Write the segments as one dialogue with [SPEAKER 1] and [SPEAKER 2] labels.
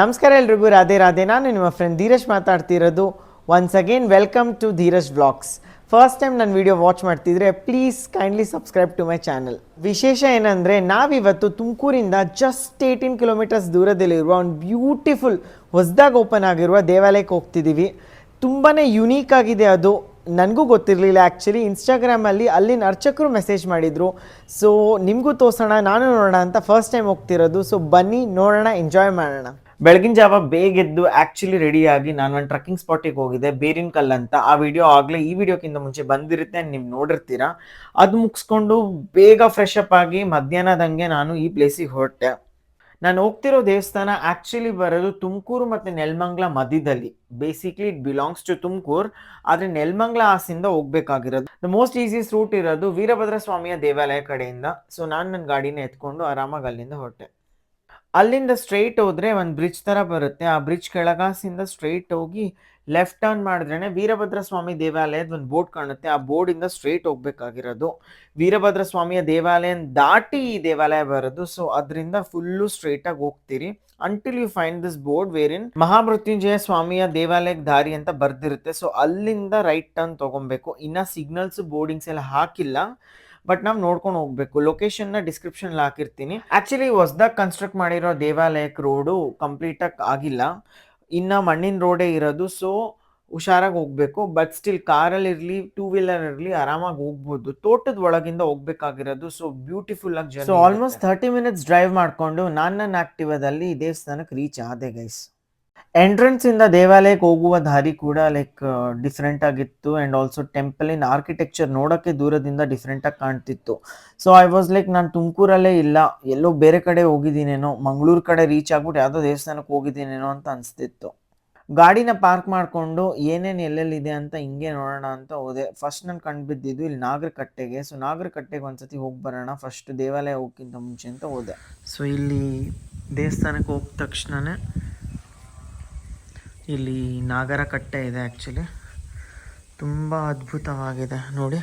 [SPEAKER 1] ನಮಸ್ಕಾರ ಎಲ್ರಿಗೂ, ರಾಧೆ ರಾಧೆ. ನಾನು ನಿಮ್ಮ ಫ್ರೆಂಡ್ ಧೀರಜ್ ಮಾತಾಡ್ತಿರೋದು. Once again welcome to Dheeraj vlogs. First time ನನ್ನ ವಿಡಿಯೋ ವಾಚ್ ಮಾಡ್ತಿದ್ರೆ please kindly subscribe to my channel. ವಿಶೇಷ ಏನಂದರೆ ನಾವಿವತ್ತು ತುಮಕೂರಿಂದ ಜಸ್ಟ್ 18 ಕಿಲೋಮೀಟರ್ಸ್ ದೂರದಲ್ಲಿರುವ ಒಂದು ಬ್ಯೂಟಿಫುಲ್ ಹೊಸದಾಗಿ ಓಪನ್ ಆಗಿರುವ ದೇವಾಲಯಕ್ಕೆ ಹೋಗ್ತಿದ್ದೀವಿ. ತುಂಬಾ ಯುನೀಕ್ ಆಗಿದೆ ಅದು. ನನಗೂ ಗೊತ್ತಿರಲಿಲ್ಲ ಆ್ಯಕ್ಚುಲಿ. ಇನ್ಸ್ಟಾಗ್ರಾಮಲ್ಲಿ ಅಲ್ಲಿನ ಅರ್ಚಕರು ಮೆಸೇಜ್ ಮಾಡಿದರು. ಸೊ ನಿಮಗೂ ತೋರಿಸೋಣ, ನಾನು ನೋಡೋಣ ಅಂತ ಫಸ್ಟ್ ಟೈಮ್ ಹೋಗ್ತಿರೋದು. ಸೊ ಬನ್ನಿ ನೋಡೋಣ, ಎಂಜಾಯ್ ಮಾಡೋಣ. ಬೆಳಗಿನ ಜಾವ ಬೇಗ ಎದ್ದು ಆ್ಯಕ್ಚುಲಿ ರೆಡಿಯಾಗಿ ನಾನು ಒಂದು ಟ್ರಕ್ಕಿಂಗ್ ಸ್ಪಾಟಿಗೆ ಹೋಗಿದ್ದೆ, ಬೇರಿನ ಕಲ್ಲು ಅಂತ. ಆ ವಿಡಿಯೋ ಆಗಲೇ ಈ ವಿಡಿಯೋಕ್ಕಿಂತ ಮುಂಚೆ ಬಂದಿರುತ್ತೆ, ನೀವು ನೋಡಿರ್ತೀರ. ಅದು ಮುಗಿಸ್ಕೊಂಡು ಬೇಗ ಫ್ರೆಶ್ ಅಪ್ ಆಗಿ ಮಧ್ಯಾಹ್ನದಂಗೆ ನಾನು ಈ ಪ್ಲೇಸಿಗೆ ಹೊರಟೆ. ನಾನು ಹೋಗ್ತಿರೋ ದೇವಸ್ಥಾನ ಆ್ಯಕ್ಚುಲಿ ಬರೋದು ತುಮಕೂರು ಮತ್ತು ನೆಲಮಂಗಲ ಮಧ್ಯದಲ್ಲಿ. Basically it belongs to Tumakuru, ಆದರೆ ನೆಲಮಂಗಲ ಆಸಿಂದ ಹೋಗ್ಬೇಕಾಗಿರೋದು. ದ ಮೋಸ್ಟ್ ಈಸಿಯೆಸ್ಟ್ ರೂಟ್ ಇರೋದು ವೀರಭದ್ರ ಸ್ವಾಮಿಯ ದೇವಾಲಯ ಕಡೆಯಿಂದ. ಸೊ ನಾನು ನನ್ನ ಗಾಡಿನ ಎತ್ಕೊಂಡು ಆರಾಮಾಗಿ ಅಲ್ಲಿಂದ ಹೊರಟೆ. ಅಲ್ಲಿಂದ ಸ್ಟ್ರೈಟ್ ಹೋದರೆ ಒಂದು ಬ್ರಿಡ್ಜ್ ಥರ ಬರುತ್ತೆ. ಆ ಬ್ರಿಡ್ಜ್ ಕೆಳಗಾಸಿಂದ ಸ್ಟ್ರೈಟ್ ಹೋಗಿ ಲೆಫ್ಟ್ ಟರ್ನ್ ಮಾಡಿದ್ರೇ ವೀರಭದ್ರ ಸ್ವಾಮಿ ದೇವಾಲಯದ ಒಂದು ಬೋರ್ಡ್ ಕಾಣುತ್ತೆ. ಆ ಬೋರ್ಡಿಂದ ಸ್ಟ್ರೈಟ್ ಹೋಗ್ಬೇಕಾಗಿರೋದು. ವೀರಭದ್ರ ಸ್ವಾಮಿಯ ದೇವಾಲಯ ದಾಟಿ ಈ ದೇವಾಲಯ ಬರೋದು. ಸೊ ಅದರಿಂದ ಫುಲ್ಲು ಸ್ಟ್ರೈಟಾಗಿ ಹೋಗ್ತೀರಿ until you find this board where in Mahamrityunjaya ಸ್ವಾಮಿಯ ದೇವಾಲಯಕ್ಕೆ ದಾರಿ ಅಂತ ಬರ್ದಿರುತ್ತೆ. ಸೊ ಅಲ್ಲಿಂದ ರೈಟ್ ಟರ್ನ್ ತೊಗೊಬೇಕು. ಇನ್ನು ಸಿಗ್ನಲ್ಸ್ ಬೋರ್ಡಿಂಗ್ಸ್ ಎಲ್ಲ ಹಾಕಿಲ್ಲ, ಬಟ್ ನಾವು ನೋಡ್ಕೊಂಡು ಹೋಗ್ಬೇಕು. ಲೊಕೇಶನ್ನ ಡಿಸ್ಕ್ರಿಪ್ಷನ್ಲಿ ಹಾಕಿರ್ತೀನಿ. ಆ್ಯಕ್ಚುಲಿ ಹೊಸ್ದಾಗಿ ಕನ್ಸ್ಟ್ರಕ್ಟ್ ಮಾಡಿರೋ ದೇವಾಲಯಕ್ಕೆ ರೋಡು ಕಂಪ್ಲೀಟಾಗಿ ಆಗಿಲ್ಲ, ಇನ್ನು ಮಣ್ಣಿನ ರೋಡೇ ಇರೋದು. ಸೊ ಹುಷಾರಾಗಿ ಹೋಗಬೇಕು. ಬಟ್ ಸ್ಟಿಲ್ ಕಾರಲ್ಲಿ ಇರಲಿ, ಟೂ ವೀಲರ್ ಇರಲಿ, ಆರಾಮಾಗಿ ಹೋಗ್ಬೋದು. ತೋಟದ ಒಳಗಿಂದ ಹೋಗ್ಬೇಕಾಗಿರೋದು. ಸೊ ಬ್ಯೂಟಿಫುಲ್ ಆಗಿ journey. So almost 30 minutes drive ಮಾಡಿಕೊಂಡು ನನ್ನ ಆಕ್ಟಿವಾದಲ್ಲಿ ಈ ದೇವಸ್ಥಾನಕ್ಕೆ ರೀಚ್ ಆದೆ ಗೈಸ್. ಎಂಟ್ರೆನ್ಸ್ ಇಂದ ದೇವಾಲಯಕ್ಕೆ ಹೋಗುವ ದಾರಿ ಕೂಡ ಲೈಕ್ ಡಿಫ್ರೆಂಟ್ ಆಗಿತ್ತು. ಆ್ಯಂಡ್ ಆಲ್ಸೋ ಟೆಂಪಲಿನ ಆರ್ಕಿಟೆಕ್ಚರ್ ನೋಡೋಕ್ಕೆ ದೂರದಿಂದ ಡಿಫ್ರೆಂಟಾಗಿ ಕಾಣ್ತಿತ್ತು. ಸೊ ಐ ವಾಸ್ ಲೈಕ್, ನಾನು ತುಮಕೂರಲ್ಲೇ ಇಲ್ಲ, ಎಲ್ಲೋ ಬೇರೆ ಕಡೆ ಹೋಗಿದ್ದೀನೇನೋ, ಮಂಗಳೂರು ಕಡೆ ರೀಚ್ ಆಗ್ಬಿಟ್ಟು ಯಾವುದೋ ದೇವಸ್ಥಾನಕ್ಕೆ ಹೋಗಿದ್ದೀನೇನೋ ಅಂತ ಅನಿಸ್ತಿತ್ತು. ಗಾಡಿನ ಪಾರ್ಕ್ ಮಾಡಿಕೊಂಡು ಏನೇನು ಎಲ್ಲೆಲ್ಲಿದೆ ಅಂತ ಹಿಂಗೆ ನೋಡೋಣ ಅಂತ ಹೋದೆ. ಫಸ್ಟ್ ನಾನು ಕಂಡು ಬಿದ್ದಿದ್ದು ಇಲ್ಲಿ ನಾಗರಕಟ್ಟೆಗೆ. ಸೊ ನಾಗರಕಟ್ಟೆಗೆ ಒಂದ್ಸತಿ ಹೋಗಿ ಬರೋಣ, ಫಸ್ಟ್ ದೇವಾಲಯ ಹೋಗೋಕ್ಕಿಂತ ಮುಂಚೆ ಅಂತ ಹೋದೆ. ಸೊ ಇಲ್ಲಿ ದೇವಸ್ಥಾನಕ್ಕೆ ಹೋದ ತಕ್ಷಣವೇ ಇಲ್ಲಿ ನಾಗರಕಟ್ಟೆ ಇದೆ. ಆ್ಯಕ್ಚುಲಿ ತುಂಬ ಅದ್ಭುತವಾಗಿದೆ ನೋಡಿ.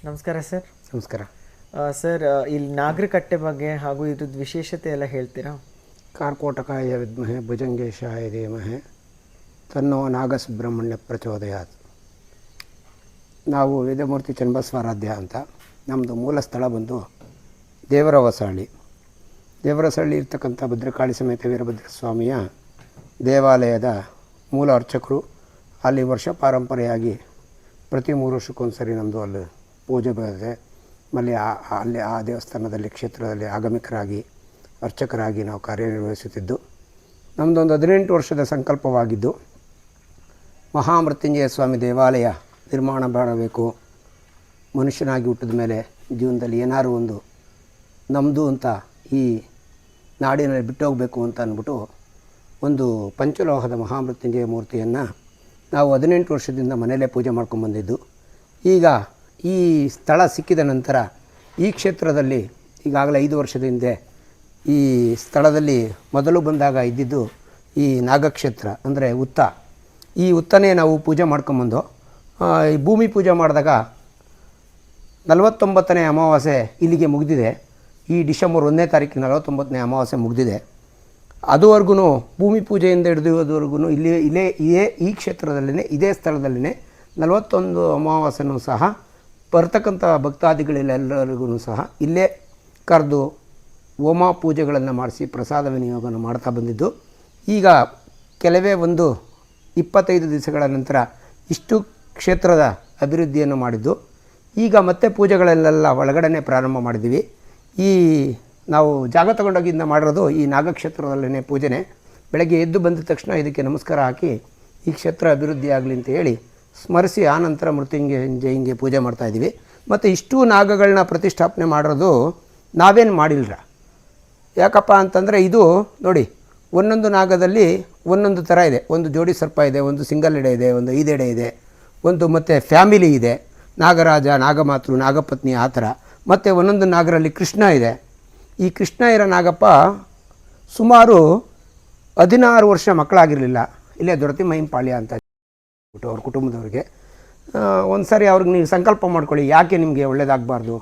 [SPEAKER 1] ನಮಸ್ಕಾರ ಸರ್.
[SPEAKER 2] ನಮಸ್ಕಾರ
[SPEAKER 1] ಸರ್, ಇಲ್ಲಿ ನಾಗರಕಟ್ಟೆ ಬಗ್ಗೆ ಹಾಗೂ ಇದ್ರದ್ದು ವಿಶೇಷತೆ ಎಲ್ಲ ಹೇಳ್ತೀರಾ?
[SPEAKER 2] ಕಾರ್ಕೋಟಕಾಯ ವಿದ್ಮಹೆ ಭುಜಂಗೇಶಾಯ ಧೀಮಹಿ ತನ್ನೋ ನಾಗಸುಬ್ರಹ್ಮಣ್ಯ ಪ್ರಚೋದಯಾತ್. ನಾವು ವೇದಮೂರ್ತಿ ಚನ್ನಬಸವಾರಾಧ್ಯ ಅಂತ. ನಮ್ಮದು ಮೂಲ ಸ್ಥಳ ಬಂದು ದೇವರಹೊಸಹಳ್ಳಿ. ದೇವರಹೊಸಹಳ್ಳಿ ಇರ್ತಕ್ಕಂಥ ಭದ್ರಕಾಳಿ ಸಮೇತ ವೀರಭದ್ರ ಸ್ವಾಮಿಯ ದೇವಾಲಯದ ಮೂಲ ಅರ್ಚಕರು. ಅಲ್ಲಿ ವರ್ಷ ಪಾರಂಪರೆಯಾಗಿ ಪ್ರತಿ 3 ವರ್ಷಕ್ಕೊಂದು ಸರಿ ನಮ್ಮದು ಅಲ್ಲಿ ಪೂಜೆ ಬರುತ್ತೆ. ಆಮೇಲೆ ಅಲ್ಲಿ ಆ ದೇವಸ್ಥಾನದಲ್ಲಿ ಕ್ಷೇತ್ರದಲ್ಲಿ ಆಗಮಿಕರಾಗಿ ಅರ್ಚಕರಾಗಿ ನಾವು ಕಾರ್ಯನಿರ್ವಹಿಸುತ್ತಿದ್ದು, ನಮ್ಮದೊಂದು 18 ವರ್ಷದ ಸಂಕಲ್ಪವಾಗಿದ್ದು, ಮಹಾಮೃತ್ಯುಂಜಯ ಸ್ವಾಮಿ ದೇವಾಲಯ ನಿರ್ಮಾಣ ಮಾಡಬೇಕು. ಮನುಷ್ಯನಾಗಿ ಹುಟ್ಟಿದ ಮೇಲೆ ಜೀವನದಲ್ಲಿ ಏನಾದ್ರು ಒಂದು ನಮ್ಮದು ಅಂತ ಈ ನಾಡಿನಲ್ಲಿ ಬಿಟ್ಟೋಗಬೇಕು ಅಂತ ಅಂದ್ಬಿಟ್ಟು ಒಂದು ಪಂಚಲೋಹದ ಮಹಾಮೃತ್ಯುಂಜಯ ಮೂರ್ತಿಯನ್ನು ನಾವು 18 ವರ್ಷದಿಂದ ಮನೆಯಲ್ಲೇ ಪೂಜೆ ಮಾಡ್ಕೊಂಡ್ಬಂದಿದ್ದು. ಈಗ ಈ ಸ್ಥಳ ಸಿಕ್ಕಿದ ನಂತರ ಈ ಕ್ಷೇತ್ರದಲ್ಲಿ ಈಗಾಗಲೇ 5 ವರ್ಷದ ಹಿಂದೆ ಈ ಸ್ಥಳದಲ್ಲಿ ಮೊದಲು ಬಂದಾಗ ಇದ್ದಿದ್ದು ಈ ನಾಗಕ್ಷೇತ್ರ ಅಂದರೆ ಉತ್ತ. ಈ ಉತ್ತನೇ ನಾವು ಪೂಜೆ ಮಾಡ್ಕೊಂಬಂದು ಈ ಭೂಮಿ ಪೂಜೆ ಮಾಡಿದಾಗ 49ನೇ ಅಮಾವಾಸ್ಯೆ ಇಲ್ಲಿಗೆ ಮುಗಿದಿದೆ. ಈ ಡಿಸೆಂಬರ್ 1ನೇ ತಾರೀಕಿಗೆ 49ನೇ ಅಮಾವಾಸ್ಯೆ ಮುಗಿದಿದೆ. ಅದುವರೆಗೂ ಭೂಮಿ ಪೂಜೆಯಿಂದ ಹಿಡಿದುವರೆಗೂ ಇದೇ ಈ ಕ್ಷೇತ್ರದಲ್ಲೇ ಇದೇ ಸ್ಥಳದಲ್ಲೇ 41 ಅಮಾವಾಸ್ಯೆನೂ ಸಹ ಬರ್ತಕ್ಕಂಥ ಭಕ್ತಾದಿಗಳೆಲ್ಲರಿಗೂ ಸಹ ಇಲ್ಲೇ ಕರೆದು ಹೋಮ ಪೂಜೆಗಳನ್ನು ಮಾಡಿಸಿ ಪ್ರಸಾದ ವಿನಿಯೋಗವನ್ನು ಮಾಡ್ತಾ ಬಂದಿದ್ದು. ಈಗ ಕೆಲವೇ ಒಂದು 25 ದಿವಸಗಳ ನಂತರ ಇಷ್ಟು ಕ್ಷೇತ್ರದ ಅಭಿವೃದ್ಧಿಯನ್ನು ಮಾಡಿದ್ದು. ಈಗ ಮತ್ತೆ ಪೂಜೆಗಳಲ್ಲೆಲ್ಲ ಒಳಗಡೆ ಪ್ರಾರಂಭ ಮಾಡಿದ್ದೀವಿ. ಈ ನಾವು ಜಾಗ ತಗೊಂಡೋಗಿಂದ ಮಾಡಿರೋದು ಈ ನಾಗಕ್ಷೇತ್ರದಲ್ಲೇ ಪೂಜೆನೇ. ಬೆಳಗ್ಗೆ ಎದ್ದು ಬಂದ ತಕ್ಷಣ ಇದಕ್ಕೆ ನಮಸ್ಕಾರ ಹಾಕಿ ಈ ಕ್ಷೇತ್ರ ಅಭಿವೃದ್ಧಿ ಆಗಲಿ ಅಂತ ಹೇಳಿ ಸ್ಮರಿಸಿ ಆನಂತರ ಮೃತ್ಯುಂಜಯಂಗೆ ಪೂಜೆ ಮಾಡ್ತಾಯಿದ್ದೀವಿ. ಮತ್ತು ಇಷ್ಟು ನಾಗಗಳನ್ನ ಪ್ರತಿಷ್ಠಾಪನೆ ಮಾಡಿರೋದು ನಾವೇನು ಮಾಡಿಲ್ಲರ. ಯಾಕಪ್ಪ ಅಂತಂದರೆ ಇದು ನೋಡಿ, ಒಂದೊಂದು ನಾಗದಲ್ಲಿ ಒಂದೊಂದು ಥರ ಇದೆ. ಒಂದು ಜೋಡಿ ಸರ್ಪ ಇದೆ, ಒಂದು ಸಿಂಗಲ್ ಎಡೆ ಇದೆ, ಒಂದು 5 ಎಡೆ ಇದೆ, ಒಂದು ಮತ್ತು ಫ್ಯಾಮಿಲಿ ಇದೆ, ನಾಗರಾಜ, ನಾಗಮಾತೃ, ನಾಗಪತ್ನಿ ಆ ಥರ. ಮತ್ತು ಒಂದೊಂದು ನಾಗರಲ್ಲಿ ಕೃಷ್ಣ ಇದೆ. ಈ ಕೃಷ್ಣ ಇರೋ ನಾಗಪ್ಪ ಸುಮಾರು 16 ವರ್ಷ ಮಕ್ಕಳಾಗಿರಲಿಲ್ಲ. ಇಲ್ಲೇ ದೊರತಿ ಮಹಿಂಪಾಳ್ಯ ಅಂತ ಬಿಟ್ಟು ಅವ್ರ ಕುಟುಂಬದವ್ರಿಗೆ ಒಂದು ಸಾರಿ ಅವ್ರಿಗೆ ನೀವು ಸಂಕಲ್ಪ ಮಾಡ್ಕೊಳ್ಳಿ, ಯಾಕೆ ನಿಮಗೆ ಒಳ್ಳೇದಾಗಬಾರ್ದು,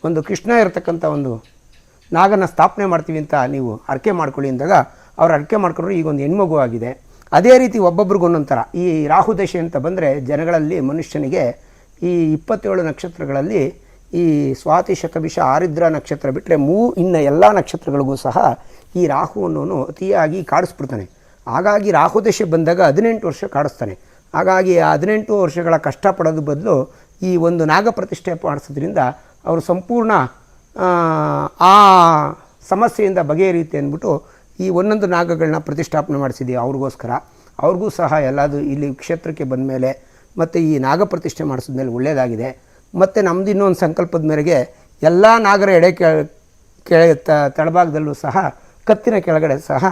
[SPEAKER 2] ಒಂದು ಕೃಷ್ಣ ಇರತಕ್ಕಂಥ ಒಂದು ನಾಗನ ಸ್ಥಾಪನೆ ಮಾಡ್ತೀವಿ ಅಂತ ನೀವು ಅರ್ಕೆ ಮಾಡ್ಕೊಳ್ಳಿ ಅಂದಾಗ ಅವ್ರು ಅರ್ಕೆ ಮಾಡ್ಕೊಂಡ್ರು. ಈಗ ಒಂದು ಹೆಣ್ಮಗು ಆಗಿದೆ. ಅದೇ ರೀತಿ ಒಬ್ಬೊಬ್ರಿಗೂ ಒಂದೊಂದು ಥರ. ಈ ರಾಹು ದಶೆ ಅಂತ ಬಂದರೆ ಜನಗಳಲ್ಲಿ ಮನುಷ್ಯನಿಗೆ ಈ 27 ನಕ್ಷತ್ರಗಳಲ್ಲಿ ಈ ಸ್ವಾತಿ ಶತಭಿಷ ಆರಿದ್ರ ನಕ್ಷತ್ರ ಬಿಟ್ಟರೆ ಇನ್ನು ಎಲ್ಲ ನಕ್ಷತ್ರಗಳಿಗೂ ಸಹ ಈ ರಾಹುವನ್ನು ಅತಿಯಾಗಿ ಕಾಡಿಸ್ಬಿಡ್ತಾನೆ. ಹಾಗಾಗಿ ರಾಹು ದಶೆ ಬಂದಾಗ 18 ವರ್ಷ ಕಾಡಿಸ್ತಾನೆ. ಹಾಗಾಗಿ ಆ 18 ವರ್ಷಗಳ ಕಷ್ಟಪಡೋದು ಬದಲು ಈ ಒಂದು ನಾಗ ಪ್ರತಿಷ್ಠೆ ಮಾಡಿಸೋದ್ರಿಂದ ಅವರು ಸಂಪೂರ್ಣ ಆ ಸಮಸ್ಯೆಯಿಂದ ಬಗೆಹರಿಯುತ್ತೆ ಅಂದ್ಬಿಟ್ಟು ಈ ಒಂದೊಂದು ನಾಗಗಳನ್ನ ಪ್ರತಿಷ್ಠಾಪನೆ ಮಾಡಿಸಿದ್ದೀವಿ ಅವ್ರಿಗೋಸ್ಕರ. ಅವ್ರಿಗೂ ಸಹ ಎಲ್ಲದು ಇಲ್ಲಿ ಕ್ಷೇತ್ರಕ್ಕೆ ಬಂದ ಮೇಲೆ ಮತ್ತು ಈ ನಾಗ ಪ್ರತಿಷ್ಠೆ ಮಾಡಿಸಿದ್ಮೇಲೆ ಒಳ್ಳೆಯದಾಗಿದೆ. ಮತ್ತು ನಮ್ಮದು ಇನ್ನೊಂದು ಸಂಕಲ್ಪದ ಮೇರೆಗೆ ಎಲ್ಲ ನಾಗರ ಎಡೆ ತಳಭಾಗದಲ್ಲೂ ಸಹ ಕತ್ತಿನ ಕೆಳಗಡೆ ಸಹ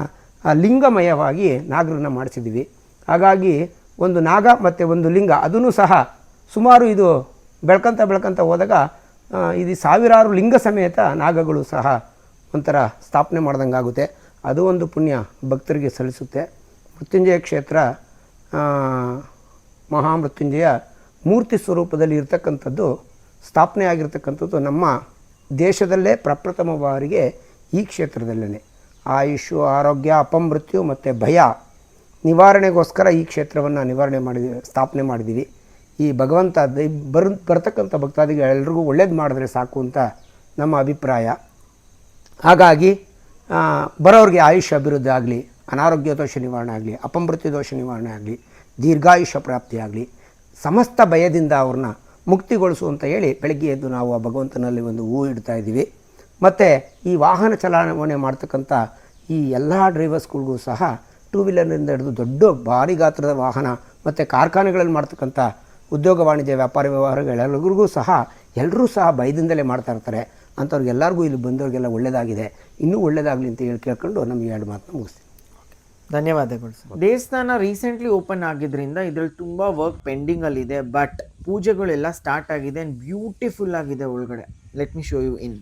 [SPEAKER 2] ಲಿಂಗಮಯವಾಗಿ ನಾಗರನ್ನು ಮಾಡಿಸಿದ್ದೀವಿ. ಹಾಗಾಗಿ ಒಂದು ನಾಗ ಮತ್ತು ಒಂದು ಲಿಂಗ ಅದೂ ಸಹ ಸುಮಾರು ಇದು ಬೆಳ್ಕೊಂತ ಹೋದಾಗ ಇದು ಸಾವಿರಾರು ಲಿಂಗ ಸಮೇತ ನಾಗಗಳು ಸಹ ಒಂಥರ ಸ್ಥಾಪನೆ ಮಾಡ್ದಂಗೆ ಆಗುತ್ತೆ. ಅದು ಒಂದು ಪುಣ್ಯ ಭಕ್ತರಿಗೆ ಸಲ್ಲಿಸುತ್ತೆ. ಮೃತ್ಯುಂಜಯ ಕ್ಷೇತ್ರ ಮಹಾಮೃತ್ಯುಂಜಯ ಮೂರ್ತಿ ಸ್ವರೂಪದಲ್ಲಿ ಇರ್ತಕ್ಕಂಥದ್ದು ಸ್ಥಾಪನೆ ಆಗಿರ್ತಕ್ಕಂಥದ್ದು ನಮ್ಮ ದೇಶದಲ್ಲೇ ಪ್ರಪ್ರಥಮ ಬಾರಿಗೆ ಈ ಕ್ಷೇತ್ರದಲ್ಲೇ. ಆಯುಷು, ಆರೋಗ್ಯ, ಅಪಮೃತ್ಯು ಮತ್ತು ಭಯ ನಿವಾರಣೆಗೋಸ್ಕರ ಈ ಕ್ಷೇತ್ರವನ್ನು ಸ್ಥಾಪನೆ ಮಾಡಿದ್ದೀವಿ. ಈ ಭಗವಂತ ಬರ್ತಕ್ಕಂಥ ಭಕ್ತಾದಿಗಳೆಲ್ರಿಗೂ ಒಳ್ಳೇದು ಮಾಡಿದ್ರೆ ಸಾಕು ಅಂತ ನಮ್ಮ ಅಭಿಪ್ರಾಯ. ಹಾಗಾಗಿ ಬರೋರಿಗೆ ಆಯುಷ್ ಅಭಿವೃದ್ಧಿ ಆಗಲಿ, ಅನಾರೋಗ್ಯ ದೋಷ ನಿವಾರಣೆ ಆಗಲಿ, ಅಪಮೃತ್ಯು ದೋಷ ನಿವಾರಣೆ ಆಗಲಿ, ದೀರ್ಘಾಯುಷ್ಯ ಪ್ರಾಪ್ತಿ ಆಗಲಿ, ಸಮಸ್ತ ಭಯದಿಂದ ಅವ್ರನ್ನ ಮುಕ್ತಿಗೊಳಿಸು ಅಂತ ಹೇಳಿ ಬೆಳಗ್ಗೆ ಎದ್ದು ನಾವು ಆ ಭಗವಂತನಲ್ಲಿ ಒಂದು ಹೂ ಇಡ್ತಾ ಇದ್ದೀವಿ. ಮತ್ತು ಈ ವಾಹನ ಚಲಾವಣೆ ಮಾಡ್ತಕ್ಕಂಥ ಈ ಎಲ್ಲ ಡ್ರೈವರ್ಸ್ಗಳಿಗೂ ಸಹ ಟೂ ವೀಲರ್ನಿಂದ ಹಿಡಿದು ದೊಡ್ಡ ಭಾರಿ ಗಾತ್ರದ ವಾಹನ ಮತ್ತು ಕಾರ್ಖಾನೆಗಳಲ್ಲಿ ಮಾಡ್ತಕ್ಕಂಥ ಉದ್ಯೋಗ ವಾಣಿಜ್ಯ ವ್ಯಾಪಾರ ವ್ಯವಹಾರಗಳೆಲ್ಲರಿಗೂ ಸಹ ಎಲ್ಲರೂ ಸಹ ಭಯದಿಂದಲೇ ಮಾಡ್ತಾ ಇರ್ತಾರೆ. ಅಂಥವ್ರಿಗೆಲ್ಲರಿಗೂ ಇಲ್ಲಿ ಬಂದವ್ರಿಗೆಲ್ಲ ಒಳ್ಳೆಯದಾಗಿದೆ. ಇನ್ನೂ ಒಳ್ಳೆಯದಾಗಲಿ ಅಂತ ಹೇಳಿ ಕೇಳ್ಕೊಂಡು ನಮಗೆ 2 ಮಾತನ್ನ ಮುಗಿಸ್ತೀನಿ.
[SPEAKER 1] ಧನ್ಯವಾದಗಳು ಸರ್. ದೇವಸ್ಥಾನ ರೀಸೆಂಟ್ಲಿ ಓಪನ್ ಆಗಿದ್ದರಿಂದ ಇದರಲ್ಲಿ ತುಂಬ ವರ್ಕ್ ಪೆಂಡಿಂಗಲ್ಲಿದೆ. ಬಟ್ ಪೂಜೆಗಳೆಲ್ಲ ಸ್ಟಾರ್ಟ್ ಆಗಿದೆ ಆ್ಯಂಡ್ ಬ್ಯೂಟಿಫುಲ್ ಆಗಿದೆ ಒಳಗಡೆ. Let me show you in.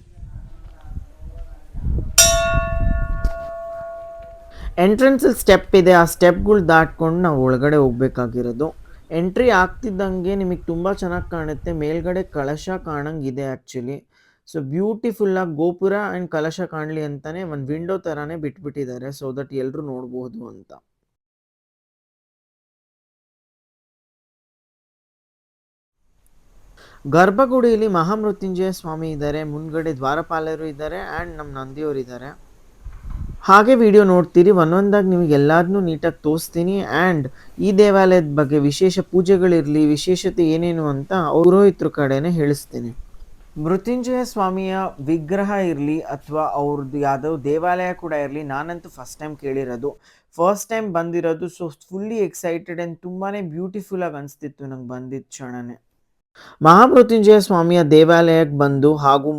[SPEAKER 1] ಎಂಟ್ರೆನ್ಸಲ್ಲಿ ಸ್ಟೆಪ್ ಇದೆ. ಆ ಸ್ಟೆಪ್ಗಳು ದಾಟ್ಕೊಂಡು ನಾವು ಒಳಗಡೆ ಹೋಗ್ಬೇಕಾಗಿರೋದು. ಎಂಟ್ರಿ ಆಗ್ತಿದ್ದಂಗೆ ನಿಮಗೆ ತುಂಬ ಚೆನ್ನಾಗಿ ಕಾಣುತ್ತೆ. ಮೇಲ್ಗಡೆ ಕಳಶ ಕಾಣಂಗಿದೆ ಆ್ಯಕ್ಚುಲಿ. ಸೊ ಬ್ಯೂಟಿಫುಲ್ಲಾಗಿ ಗೋಪುರ ಆ್ಯಂಡ್ ಕಲಶ ಕಾಣಲಿ ಅಂತಲೇ ಒಂದು ವಿಂಡೋ ಥರನೇ ಬಿಟ್ಬಿಟ್ಟಿದ್ದಾರೆ, ಸೊ ದಟ್ ಎಲ್ಲರೂ ನೋಡ್ಬೋದು ಅಂತ. ಗರ್ಭಗುಡಿಯಲ್ಲಿ ಮಹಾಮೃತ್ಯುಂಜಯ ಸ್ವಾಮಿ ಇದ್ದಾರೆ, ಮುಂದ್ಗಡೆ ದ್ವಾರಪಾಲರು ಇದ್ದಾರೆ ಆ್ಯಂಡ್ ನಮ್ಮ ನಂದಿಯವರು ಇದ್ದಾರೆ. ಹಾಗೆ ವಿಡಿಯೋ ನೋಡ್ತೀರಿ, ಒಂದೊಂದಾಗಿ ನಿಮಗೆ ಎಲ್ಲದನ್ನೂ ನೀಟಾಗಿ ತೋರಿಸ್ತೀನಿ. ಆ್ಯಂಡ್ ಈ ದೇವಾಲಯದ ಬಗ್ಗೆ ವಿಶೇಷ ಪೂಜೆಗಳಿರಲಿ, ವಿಶೇಷತೆ ಏನೇನು ಅಂತ ಪುರೋಹಿತರ ಕಡೆನೇ ಹೇಳಿಸ್ತೀನಿ. ಮೃತ್ಯುಂಜಯ ಸ್ವಾಮಿಯ ವಿಗ್ರಹ ಇರಲಿ ಅಥವಾ ಅವ್ರದ್ದು ಯಾವುದೋ ದೇವಾಲಯ ಕೂಡ ಇರಲಿ, ನಾನಂತೂ ಫಸ್ಟ್ ಟೈಮ್ ಕೇಳಿರೋದು, ಫಸ್ಟ್ ಟೈಮ್ ಬಂದಿರೋದು. ಸೊ ಫುಲ್ಲಿ ಎಕ್ಸೈಟೆಡ್ ಆ್ಯಂಡ್ ತುಂಬಾ ಬ್ಯೂಟಿಫುಲ್ಲಾಗಿ ಅನಿಸ್ತಿತ್ತು ನಂಗೆ ಬಂದಿದ್ದ ಕ್ಷಣನೇ. ಮಹಾಮೃತ್ಯುಂಜಯ ಸ್ವಾಮಿಯ ದೇವಾಲಯಕ್ಕೆ ಬಂದು ಹಾಗೂ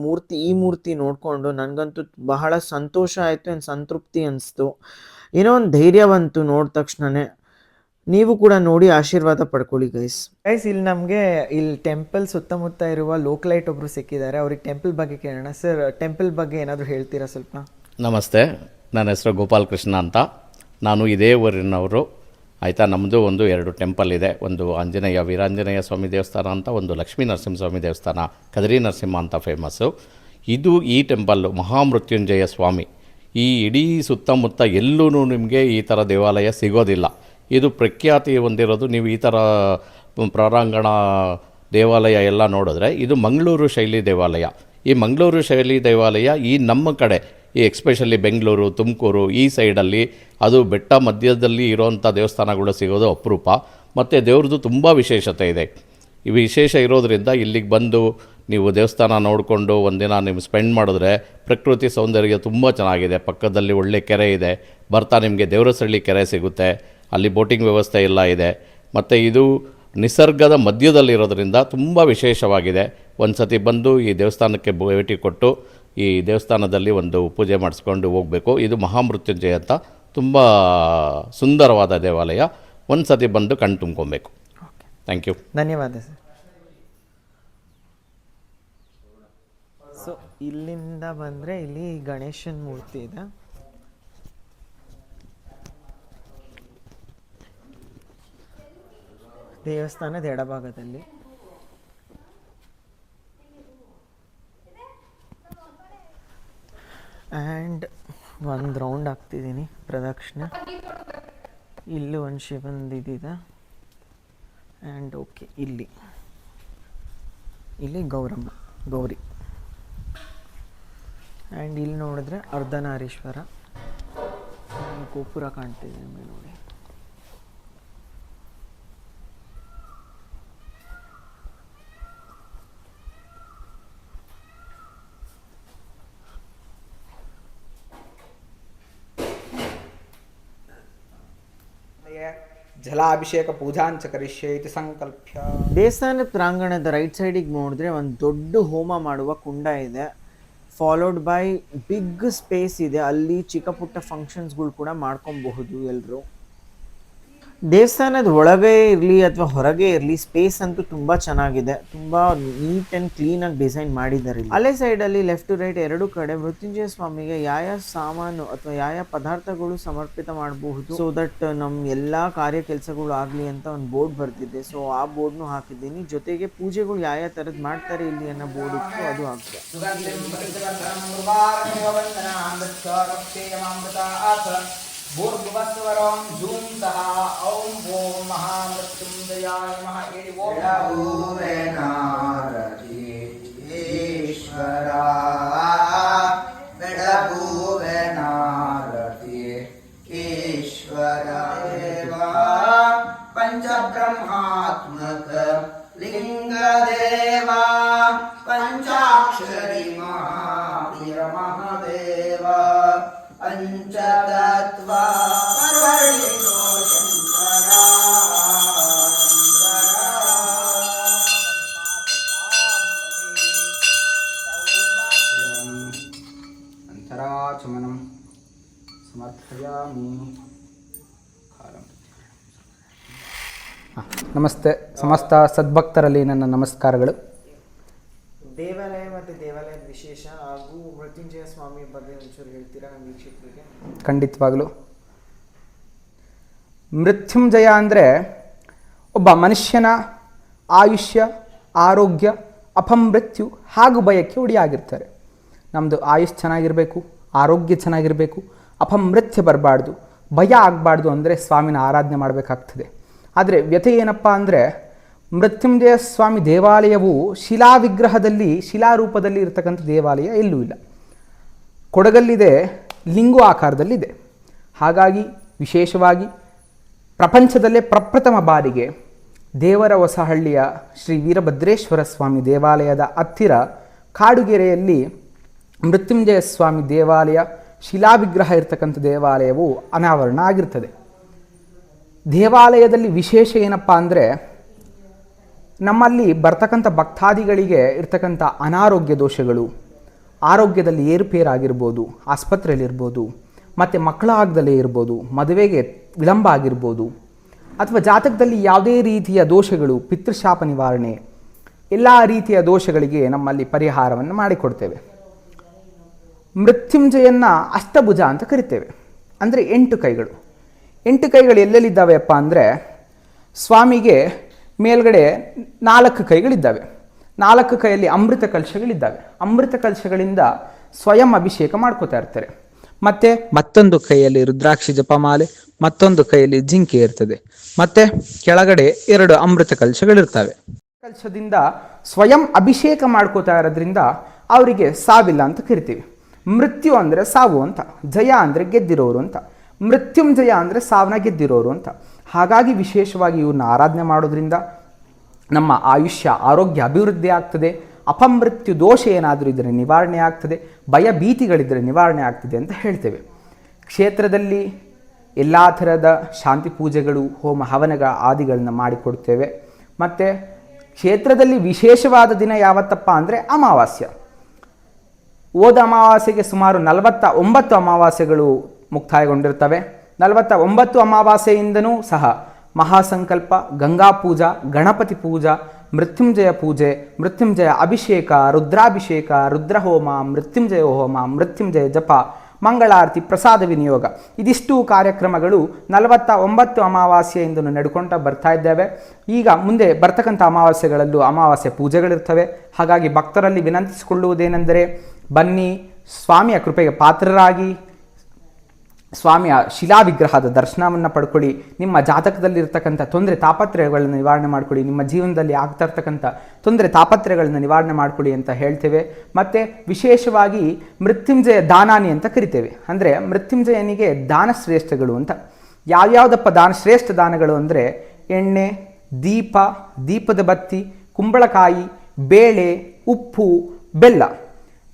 [SPEAKER 1] ಈ ಮೂರ್ತಿ ನೋಡಿಕೊಂಡು ನನಗಂತೂ ಬಹಳ ಸಂತೋಷ ಆಯಿತು ಆ್ಯಂಡ್ ಸಂತೃಪ್ತಿ ಅನಿಸ್ತು. ಏನೋ ಒಂದು ಧೈರ್ಯ ಬಂತು ನೋಡಿದ ತಕ್ಷಣವೇ. ನೀವು ಕೂಡ ನೋಡಿ ಆಶೀರ್ವಾದ ಪಡ್ಕೊಳ್ಳಿ ಗೈಸ್. ಇಲ್ಲಿ ನಮಗೆ ಟೆಂಪಲ್ ಸುತ್ತಮುತ್ತ ಇರುವ ಲೋಕಲೈಟ್ ಒಬ್ಬರು ಸಿಕ್ಕಿದ್ದಾರೆ. ಅವ್ರಿಗೆ ಟೆಂಪಲ್ ಬಗ್ಗೆ ಕೇಳೋಣ. ಸರ್, ಟೆಂಪಲ್ ಬಗ್ಗೆ ಏನಾದರೂ ಹೇಳ್ತೀರಾ ಸ್ವಲ್ಪ?
[SPEAKER 3] ನಮಸ್ತೆ, ನನ್ನ ಹೆಸರು ಗೋಪಾಲ್ ಕೃಷ್ಣ ಅಂತ. ನಾನು ಇದೇ ಊರಿನವರು. ಆಯಿತಾ, ನಮ್ಮದು 2 ಟೆಂಪಲ್ ಇದೆ. ಒಂದು ಆಂಜನೇಯ ವೀರಾಂಜನೇಯ ಸ್ವಾಮಿ ದೇವಸ್ಥಾನ ಅಂತ, ಒಂದು ಲಕ್ಷ್ಮೀ ನರಸಿಂಹಸ್ವಾಮಿ ದೇವಸ್ಥಾನ, ಕದರಿ ನರಸಿಂಹ ಅಂತ ಫೇಮಸ್ಸು. ಈ ಟೆಂಪಲ್ಲು ಮಹಾಮೃತ್ಯುಂಜಯ ಸ್ವಾಮಿ. ಈ ಇಡೀ ಸುತ್ತಮುತ್ತ ಎಲ್ಲೂ ನಿಮಗೆ ಈ ಥರ ದೇವಾಲಯ ಸಿಗೋದಿಲ್ಲ. ಇದು ಪ್ರಖ್ಯಾತಿ ಹೊಂದಿರೋದು. ನೀವು ಈ ಥರ ಪ್ರಾರಂಗಣ ದೇವಾಲಯ ಎಲ್ಲ ನೋಡಿದ್ರೆ ಇದು ಮಂಗಳೂರು ಶೈಲಿ ದೇವಾಲಯ. ಈ ಮಂಗಳೂರು ಶೈಲಿ ದೇವಾಲಯ ಈ ನಮ್ಮ ಕಡೆ, ಈ ಎಕ್ಸ್ಪೆಷಲಿ ಬೆಂಗಳೂರು, ತುಮಕೂರು ಈ ಸೈಡಲ್ಲಿ ಅದು ಬೆಟ್ಟ ಮಧ್ಯದಲ್ಲಿ ಇರೋವಂಥ ದೇವಸ್ಥಾನಗಳು ಸಿಗೋದು ಅಪರೂಪ. ಮತ್ತು ದೇವ್ರದ್ದು ತುಂಬ ವಿಶೇಷತೆ ಇದೆ. ಈ ವಿಶೇಷ ಇರೋದರಿಂದ ಇಲ್ಲಿಗೆ ಬಂದು ನೀವು ದೇವಸ್ಥಾನ ನೋಡಿಕೊಂಡು ಒಂದಿನ ನೀವು ಸ್ಪೆಂಡ್ ಮಾಡಿದ್ರೆ ಪ್ರಕೃತಿ ಸೌಂದರ್ಯ ತುಂಬ ಚೆನ್ನಾಗಿದೆ. ಪಕ್ಕದಲ್ಲಿ ಒಳ್ಳೆ ಕೆರೆ ಇದೆ, ಬರ್ತಾ ನಿಮಗೆ ದೇವರಸಳ್ಳಿ ಕೆರೆ ಸಿಗುತ್ತೆ. ಅಲ್ಲಿ ಬೋಟಿಂಗ್ ವ್ಯವಸ್ಥೆ ಎಲ್ಲ ಇದೆ. ಮತ್ತು ಇದು ನಿಸರ್ಗದ ಮಧ್ಯದಲ್ಲಿರೋದ್ರಿಂದ ತುಂಬ ವಿಶೇಷವಾಗಿದೆ. ಒಂದು ಸತಿ ಬಂದು ಈ ದೇವಸ್ಥಾನಕ್ಕೆ ಭೇಟಿ ಕೊಟ್ಟು ಈ ದೇವಸ್ಥಾನದಲ್ಲಿ ಒಂದು ಪೂಜೆ ಮಾಡಿಸ್ಕೊಂಡು ಹೋಗಬೇಕು. ಇದು ಮಹಾಮೃತ್ಯುಂಜಯ ಅಂತ ತುಂಬ ಸುಂದರವಾದ ದೇವಾಲಯ. ಒಂದು ಸತಿ ಬಂದು ಕಣ್ಣು ತುಂಬ್ಕೊಬೇಕು. Thank you.
[SPEAKER 1] ಧನ್ಯವಾದ ಸರ್. ಸೊ ಇಲ್ಲಿಂದ ಬಂದರೆ ಇಲ್ಲಿ ಗಣೇಶನ ಮೂರ್ತಿ ಇದೆ. ದೇವಸ್ಥಾನದ ಎಡಭಾಗದಲ್ಲಿ. ಆ್ಯಂಡ್ ಒಂದು ರೌಂಡ್ ಹಾಕ್ತಿದ್ದೀನಿ ಪ್ರದಕ್ಷಿಣೆ. ಇಲ್ಲೂ ಒಂದು ಶಿವಂದು ಇದಿದೆ. ಆ್ಯಂಡ್ ಓಕೆ, ಇಲ್ಲಿ ಗೌರಿ. ಆ್ಯಂಡ್ ಇಲ್ಲಿ ನೋಡಿದ್ರೆ ಅರ್ಧನಾರೀಶ್ವರ ಗೋಪುರ ಕಾಣ್ತಿದೆ ನಿಮಗೆ ನೋಡಿ.
[SPEAKER 4] ಜಲಾಭಿಷೇಕ ಪೂಜಾಂಚ ಕರಿಷ್ಯೆ ಇತಿ ಸಂಕಲ್ಪ್ಯ.
[SPEAKER 1] ದೇವಸ್ಥಾನದ ಪ್ರಾಂಗಣದ ರೈಟ್ ಸೈಡಿಗೆ ನೋಡಿದ್ರೆ ಒಂದು ದೊಡ್ಡ ಹೋಮ ಮಾಡುವ ಕುಂಡ ಇದೆ. ಫಾಲೋಡ್ ಬೈ ಬಿಗ್ ಸ್ಪೇಸ್ ಇದೆ. ಅಲ್ಲಿ ಚಿಕ್ಕ ಪುಟ್ಟ ಫಂಕ್ಷನ್ಸ್ಗಳು ಕೂಡ ಮಾಡ್ಕೊಬಹುದು ಎಲ್ಲರೂ. ದೇವಸ್ಥಾನದ ಒಳಗೆ ಇರಲಿ ಅಥವಾ ಹೊರಗೆ ಇರಲಿ, ಸ್ಪೇಸ್ ಅಂತೂ ತುಂಬ ಚೆನ್ನಾಗಿದೆ. ತುಂಬ ನೀಟ್ ಆ್ಯಂಡ್ ಕ್ಲೀನಾಗಿ ಡಿಸೈನ್ ಮಾಡಿದ್ದಾರೆ. ಅಲ್ಲೇ ಸೈಡಲ್ಲಿ ಲೆಫ್ಟ್ ಟು ರೈಟ್ ಎರಡು ಕಡೆ ಮೃತ್ಯುಂಜಯ ಸ್ವಾಮಿಗೆ ಯಾವ ಸಾಮಾನು ಅಥವಾ ಯಾವ ಪದಾರ್ಥಗಳು ಸಮರ್ಪಿತ ಮಾಡಬಹುದು, ಸೊ ದಟ್ ನಮ್ಮ ಎಲ್ಲ ಕಾರ್ಯ ಕೆಲಸಗಳು ಆಗಲಿ ಅಂತ ಒಂದು ಬೋರ್ಡ್ ಬರ್ತಿದೆ. ಸೊ ಆ ಬೋರ್ಡ್ನು ಹಾಕಿದ್ದೀನಿ. ಜೊತೆಗೆ ಪೂಜೆಗಳು ಯಾವ ಥರದ್ದು ಮಾಡ್ತಾರೆ ಇಲ್ಲಿ ಅನ್ನೋ ಬೋರ್ಡ್ ಇತ್ತು, ಅದು ಹಾಕಿದೆ.
[SPEAKER 4] ಭೂರ್ಭುವಸ್ವರಂ ಝೂಂತಃ ಓಂ ಓಂ ಮಹಾಮೃತ್ಯುಂಜಯಾಯ ನಮಃ. ಹೇಳಿ ಓಂ
[SPEAKER 5] ಈಶ್ವರ ಬೆಳಗುವೆನಾರತಿ ಈಶ್ವರ ದೇವ ಪಂಚಬ್ರಹ್ಮಾತ್ಮಕ ಲಿಂಗದೇವ ಪಂಚಾಕ್ಷರಿ ಮಹಾವೀರ ಮಹಾದೇವ ಪಂಚತತ್ವ ಪರ್ವಣಿತೋ ಶಂಕರ
[SPEAKER 4] ಅಂತರಾಚಮನಂ ಸಮರ್ಥಯಾಮಿ. ನಮಸ್ತೆ. ಸಮಸ್ತ ಸದ್ಭಕ್ತರಲ್ಲಿ ನನ್ನ ನಮಸ್ಕಾರಗಳು.
[SPEAKER 1] ದೇವಾಲಯ ಮತ್ತು ದೇವಾಲಯದ ವಿಶೇಷ ಹಾಗೂ ಮೃತ್ಯುಂಜಯ ಸ್ವಾಮಿ ಬಗ್ಗೆ ಒಂಚೂರು ಹೇಳ್ತೀರಾ ನಮ್ಮ ವೀಕ್ಷಕರಿಗೆ?
[SPEAKER 4] ಖಂಡಿತವಾಗಲು. ಮೃತ್ಯುಂಜಯ ಅಂದರೆ ಒಬ್ಬ ಮನುಷ್ಯನ ಆಯುಷ್ಯ, ಆರೋಗ್ಯ, ಅಪಮೃತ್ಯು ಹಾಗೂ ಭಯಕ್ಕೆ ಒಡಿಯಾಗಿರ್ತಾರೆ. ನಮ್ಮದು ಆಯುಷ್ ಚೆನ್ನಾಗಿರಬೇಕು, ಆರೋಗ್ಯ ಚೆನ್ನಾಗಿರಬೇಕು, ಅಪಮೃತ್ಯು ಬರಬಾರ್ದು, ಭಯ ಆಗಬಾರ್ದು ಅಂದರೆ ಸ್ವಾಮಿನ ಆರಾಧನೆ ಮಾಡಬೇಕಾಗ್ತದೆ. ಆದರೆ ವ್ಯಥೆ ಏನಪ್ಪ ಅಂದರೆ ಮೃತ್ಯುಂಜಯ ಸ್ವಾಮಿ ದೇವಾಲಯವು ಶಿಲಾವಿಗ್ರಹದಲ್ಲಿ, ಶಿಲಾರೂಪದಲ್ಲಿ ಇರತಕ್ಕಂಥ ದೇವಾಲಯ ಎಲ್ಲೂ ಇಲ್ಲ. ಕೊಡಗಲ್ಲಿದೆ, ಲಿಂಗು ಆಕಾರದಲ್ಲಿದೆ. ಹಾಗಾಗಿ ವಿಶೇಷವಾಗಿ ಪ್ರಪಂಚದಲ್ಲೇ ಪ್ರಪ್ರಥಮ ಬಾರಿಗೆ ದೇವರ ಹೊಸಹಳ್ಳಿಯ ಶ್ರೀ ವೀರಭದ್ರೇಶ್ವರ ಸ್ವಾಮಿ ದೇವಾಲಯದ ಹತ್ತಿರ ಕಾಡುಗೆರೆಯಲ್ಲಿ ಮೃತ್ಯುಂಜಯ ಸ್ವಾಮಿ ದೇವಾಲಯ, ಶಿಲಾವಿಗ್ರಹ ಇರತಕ್ಕಂಥ ದೇವಾಲಯವು ಅನಾವರಣ ಆಗಿರ್ತದೆ. ದೇವಾಲಯದಲ್ಲಿ ವಿಶೇಷ ಏನಪ್ಪ ಅಂದರೆ ನಮ್ಮಲ್ಲಿ ಬರ್ತಕ್ಕಂಥ ಭಕ್ತಾದಿಗಳಿಗೆ ಇರ್ತಕ್ಕಂಥ ಅನಾರೋಗ್ಯ ದೋಷಗಳು, ಆರೋಗ್ಯದಲ್ಲಿ ಏರುಪೇರಾಗಿರ್ಬೋದು, ಆಸ್ಪತ್ರೆಯಲ್ಲಿರ್ಬೋದು, ಮತ್ತು ಮಕ್ಕಳಾಗದಲ್ಲೇ ಇರ್ಬೋದು, ಮದುವೆಗೆ ವಿಳಂಬ ಆಗಿರ್ಬೋದು, ಅಥವಾ ಜಾತಕದಲ್ಲಿ ಯಾವುದೇ ರೀತಿಯ ದೋಷಗಳು, ಪಿತೃಶಾಪ ನಿವಾರಣೆ, ಎಲ್ಲ ರೀತಿಯ ದೋಷಗಳಿಗೆ ನಮ್ಮಲ್ಲಿ ಪರಿಹಾರವನ್ನು ಮಾಡಿಕೊಡ್ತೇವೆ. ಮೃತ್ಯುಂಜಯನ್ನ ಅಷ್ಟಭುಜ ಅಂತ ಕರಿತೇವೆ. ಅಂದರೆ 8 ಕೈಗಳು. 8 ಕೈಗಳು ಎಲ್ಲೆಲ್ಲಿದ್ದಾವೆಪ್ಪ ಅಂದರೆ ಸ್ವಾಮಿಗೆ ಮೇಲ್ಗಡೆ 4 ಕೈಗಳಿದ್ದಾವೆ. 4 ಕೈಯಲ್ಲಿ ಅಮೃತ ಕಲಶಗಳಿದ್ದಾವೆ. ಅಮೃತ ಕಲಶಗಳಿಂದ ಸ್ವಯಂ ಅಭಿಷೇಕ ಮಾಡ್ಕೋತಾ ಇರ್ತಾರೆ. ಮತ್ತೆ ಮತ್ತೊಂದು ಕೈಯಲ್ಲಿ ರುದ್ರಾಕ್ಷಿ ಜಪಮಾಲೆ, ಮತ್ತೊಂದು ಕೈಯಲ್ಲಿ ಜಿಂಕೆ ಇರ್ತದೆ. ಮತ್ತೆ ಕೆಳಗಡೆ 2 ಅಮೃತ ಕಲಶಗಳಿರ್ತವೆ. ಕಲಶದಿಂದ ಸ್ವಯಂ ಅಭಿಷೇಕ ಮಾಡ್ಕೋತಾ ಇರೋದ್ರಿಂದ ಅವರಿಗೆ ಸಾವಿಲ್ಲ ಅಂತ ಕರಿತೀವಿ. ಮೃತ್ಯು ಅಂದರೆ ಸಾವು ಅಂತ, ಜಯ ಅಂದರೆ ಗೆದ್ದಿರೋರು ಅಂತ, ಮೃತ್ಯುಂಜಯ ಅಂದರೆ ಸಾವನ್ನ ಗೆದ್ದಿರೋರು ಅಂತ. ಹಾಗಾಗಿ ವಿಶೇಷವಾಗಿ ಇವ್ರನ್ನ ಆರಾಧನೆ ಮಾಡೋದ್ರಿಂದ ನಮ್ಮ ಆಯುಷ್ಯ, ಆರೋಗ್ಯ ಅಭಿವೃದ್ಧಿ ಆಗ್ತದೆ. ಅಪಮೃತ್ಯು ದೋಷ ಏನಾದರೂ ಇದ್ದರೆ ನಿವಾರಣೆ ಆಗ್ತದೆ, ಭಯ ಭೀತಿಗಳಿದ್ದರೆ ನಿವಾರಣೆ ಆಗ್ತದೆ ಅಂತ ಹೇಳ್ತೇವೆ. ಕ್ಷೇತ್ರದಲ್ಲಿ ಎಲ್ಲ ಥರದ ಶಾಂತಿ ಪೂಜೆಗಳು, ಹೋಮ ಹವನಗ ಆದಿಗಳನ್ನ ಮಾಡಿಕೊಡ್ತೇವೆ. ಮತ್ತು ಕ್ಷೇತ್ರದಲ್ಲಿ ವಿಶೇಷವಾದ ದಿನ ಯಾವತ್ತಪ್ಪ ಅಂದರೆ ಅಮಾವಾಸ್ಯ. ಹೋದ ಅಮಾವಾಸ್ಯೆಗೆ ಸುಮಾರು 49 ಅಮಾವಾಸ್ಯೆಗಳು ಮುಕ್ತಾಯಗೊಂಡಿರ್ತವೆ. 49 ಅಮಾವಾಸ್ಯೆಯಿಂದನೂ ಸಹ ಮಹಾಸಂಕಲ್ಪ, ಗಂಗಾ ಪೂಜಾ, ಗಣಪತಿ ಪೂಜಾ, ಮೃತ್ಯುಂಜಯ ಪೂಜೆ, ಮೃತ್ಯುಂಜಯ ಅಭಿಷೇಕ, ರುದ್ರಾಭಿಷೇಕ, ರುದ್ರಹೋಮ, ಮೃತ್ಯುಂಜಯ ಹೋಮ, ಮೃತ್ಯುಂಜಯ ಜಪ ಮಂಗಳಾರತಿ, ಪ್ರಸಾದ ವಿನಿಯೋಗ, ಇದಿಷ್ಟು ಕಾರ್ಯಕ್ರಮಗಳು 49 ಅಮಾವಾಸ್ಯೆಯಿಂದ ನಡ್ಕೊಳ್ತಾ ಬರ್ತಾ ಇದ್ದೇವೆ. ಈಗ ಮುಂದೆ ಬರ್ತಕ್ಕಂಥ ಅಮಾವಾಸ್ಯೆಗಳಲ್ಲೂ ಅಮಾವಾಸ್ಯೆ ಪೂಜೆಗಳಿರ್ತವೆ. ಹಾಗಾಗಿ ಭಕ್ತರಲ್ಲಿ ವಿನಂತಿಸಿಕೊಳ್ಳುವುದೇನೆಂದರೆ, ಬನ್ನಿ, ಸ್ವಾಮಿಯ ಕೃಪೆಗೆ ಪಾತ್ರರಾಗಿ ಸ್ವಾಮಿಯ ಶಿಲಾವಿಗ್ರಹದ ದರ್ಶನವನ್ನು ಪಡ್ಕೊಳ್ಳಿ. ನಿಮ್ಮ ಜಾತಕದಲ್ಲಿರ್ತಕ್ಕಂಥ ತೊಂದರೆ ತಾಪತ್ರಯಗಳನ್ನು ನಿವಾರಣೆ ಮಾಡ್ಕೊಳ್ಳಿ. ನಿಮ್ಮ ಜೀವನದಲ್ಲಿ ಆಗ್ತಾ ಇರ್ತಕ್ಕಂಥ ತೊಂದರೆ ತಾಪತ್ರಯಗಳನ್ನು ನಿವಾರಣೆ ಮಾಡ್ಕೊಳ್ಳಿ ಅಂತ ಹೇಳ್ತೇವೆ. ಮತ್ತು ವಿಶೇಷವಾಗಿ ಮೃತ್ಯುಂಜಯ ದಾನಾನಿ ಅಂತ ಕರಿತೇವೆ. ಅಂದರೆ ಮೃತ್ಯುಂಜಯನಿಗೆ ದಾನ ಶ್ರೇಷ್ಠಗಳು ಅಂತ. ಯಾವ್ಯಾವುದಪ್ಪ ಶ್ರೇಷ್ಠ ದಾನಗಳು ಅಂದರೆ ಎಣ್ಣೆ, ದೀಪ, ದೀಪದ ಬತ್ತಿ, ಕುಂಬಳಕಾಯಿ, ಬೇಳೆ, ಉಪ್ಪು, ಬೆಲ್ಲ,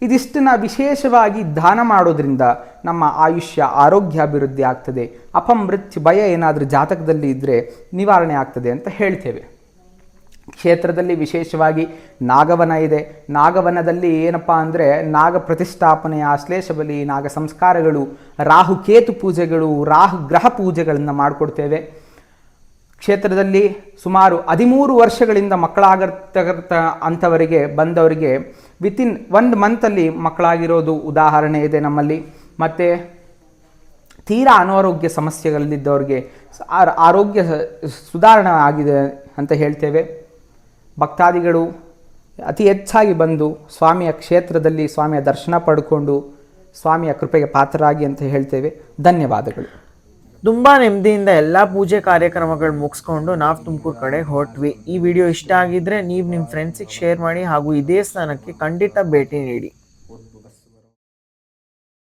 [SPEAKER 4] ಇದಿಷ್ಟನ್ನು ವಿಶೇಷವಾಗಿ ದಾನ ಮಾಡೋದ್ರಿಂದ ನಮ್ಮ ಆಯುಷ್ಯ, ಆರೋಗ್ಯ ಅಭಿವೃದ್ಧಿ ಆಗ್ತದೆ. ಅಪಮೃತ್ಯು ಭಯ ಏನಾದರೂ ಜಾತಕದಲ್ಲಿ ಇದ್ದರೆ ನಿವಾರಣೆ ಆಗ್ತದೆ ಅಂತ ಹೇಳ್ತೇವೆ. ಕ್ಷೇತ್ರದಲ್ಲಿ ವಿಶೇಷವಾಗಿ ನಾಗವನ ಇದೆ. ನಾಗವನದಲ್ಲಿ ಏನಪ್ಪ ಅಂದರೆ ನಾಗ ಪ್ರತಿಷ್ಠಾಪನೆಯ ಆಶ್ಲೇಷ ಬಲಿ, ನಾಗ ಸಂಸ್ಕಾರಗಳು, ರಾಹು ಕೇತು ಪೂಜೆಗಳು, ರಾಹು ಗ್ರಹ ಪೂಜೆಗಳನ್ನು ಮಾಡಿಕೊಡ್ತೇವೆ. ಕ್ಷೇತ್ರದಲ್ಲಿ ಸುಮಾರು 13 ವರ್ಷಗಳಿಂದ ಮಕ್ಕಳಾಗಿರ್ತಕ್ಕಂಥ ಅಂಥವರಿಗೆ ಬಂದವರಿಗೆ ವಿತಿನ್ 1 ಮಂತಲ್ಲಿ ಮಕ್ಕಳಾಗಿರೋದು ಉದಾಹರಣೆ ಇದೆ ನಮ್ಮಲ್ಲಿ. ಮತ್ತು ತೀರಾ ಅನಾರೋಗ್ಯ ಸಮಸ್ಯೆಗಳಲ್ಲಿದ್ದವ್ರಿಗೆ ಆರೋಗ್ಯ ಸುಧಾರಣೆ ಆಗಿದೆ ಅಂತ ಹೇಳ್ತೇವೆ. ಭಕ್ತಾದಿಗಳು ಅತಿ ಹೆಚ್ಚಾಗಿ ಬಂದು ಸ್ವಾಮಿಯ ಕ್ಷೇತ್ರದಲ್ಲಿ ಸ್ವಾಮಿಯ ದರ್ಶನ ಪಡ್ಕೊಂಡು ಸ್ವಾಮಿಯ ಕೃಪೆಗೆ ಪಾತ್ರರಾಗಿ ಅಂತ ಹೇಳ್ತೇವೆ. ಧನ್ಯವಾದಗಳು.
[SPEAKER 1] ತುಂಬ ನೆಮ್ಮದಿಯಿಂದ ಎಲ್ಲ ಪೂಜೆ ಕಾರ್ಯಕ್ರಮಗಳು ಮುಗಿಸ್ಕೊಂಡು ನಾವು ತುಮಕೂರು ಕಡೆ ಹೊರಟ್ವಿ. ಈ ವಿಡಿಯೋ ಇಷ್ಟ ಆಗಿದ್ರೆ ನೀವು ನಿಮ್ಮ ಫ್ರೆಂಡ್ಸಿಗೆ ಶೇರ್ ಮಾಡಿ ಹಾಗೂ ಇದೇ ಸ್ಥಾನಕ್ಕೆ ಖಂಡಿತ ಭೇಟಿ ನೀಡಿ.